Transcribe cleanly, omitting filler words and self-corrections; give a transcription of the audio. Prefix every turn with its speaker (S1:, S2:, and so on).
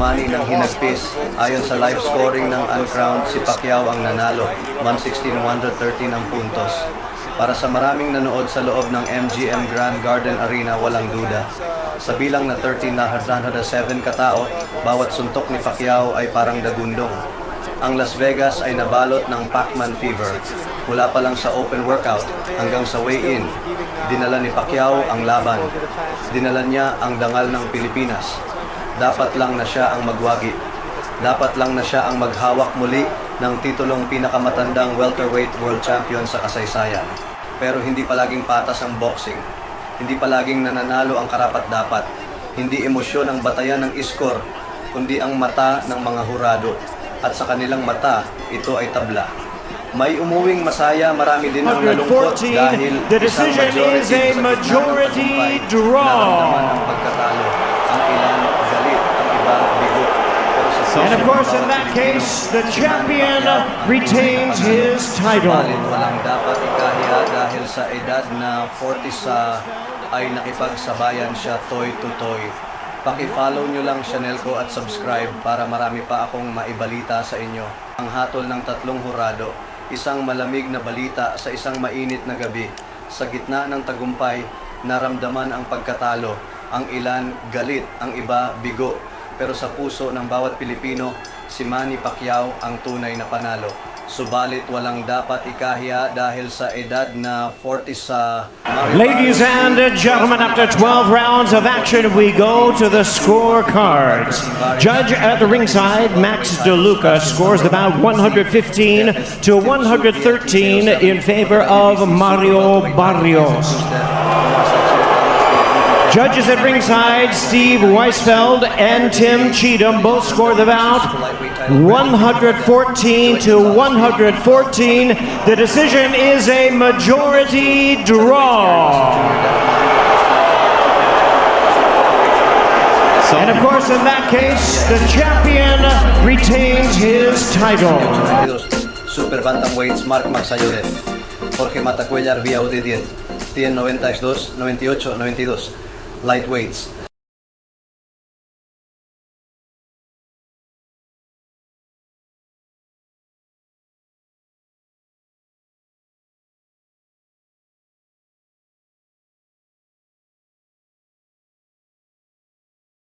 S1: Manny ng hinagpis. Ayon sa live scoring ng Uncrowned, si Pacquiao ang nanalo, 116-113 ang puntos. Para sa maraming nanood sa loob ng MGM Grand Garden Arena, walang duda. Sa bilang na 13,907 katao, bawat suntok ni Pacquiao ay parang dagundong. Ang Las Vegas ay nabalot ng Pac-Man fever. Mula pa lang sa open workout hanggang sa weigh-in, dinala ni Pacquiao ang laban. Dinala niya ang dangal ng Pilipinas. Dapat lang na siya ang magwagi. Dapat lang na siya ang maghawak muli ng titulong pinakamatandang welterweight world champion sa kasaysayan. Pero hindi palaging patas ang boxing. Hindi palaging nananalo ang karapat-dapat. Hindi emosyon ang batayan ng iskor, kundi ang mata ng mga hurado. At sa kanilang mata, ito ay tabla. May umuwing masaya, marami din ang nalungkot dahil
S2: the decision is a majority draw.
S1: Naramdaman ang pagkatalo. Ang ilan galit, ang iba bigo.
S2: And of course, in that case, the champion retains his title.
S1: Walang dapat ikahiya dahil sa edad na 40 ay nakipagsabayan siya toy to toy. Paki-follow nyo lang channel ko at subscribe para marami pa akong maibalita sa inyo. Ang hatol ng tatlong hurado, isang malamig na balita sa isang mainit na gabi. Sa gitna ng tagumpay, naramdaman ang pagkatalo. Ang ilan galit, ang iba bigo. Pero sa puso ng bawat Pilipino, si Manny Pacquiao ang tunay na panalo. Subalit walang dapat ikahiya dahil sa edad na 40 sa...
S2: Ladies and gentlemen, after 12 rounds of action, we go to the scorecards. Judge at the ringside, Max DeLuca, scores the bout 115 to 113 in favor of Mario Barrios. Judges at ringside, Steve Weisfeld and Tim Cheatham both score the bout 114 to 114. The decision is a majority draw. And of course, in that case, the champion retains his title.
S1: Super Bantamweights, Mark Magsayolet, Jorge Matacuellar vía UD10, 192, 98, 92. Lightweights,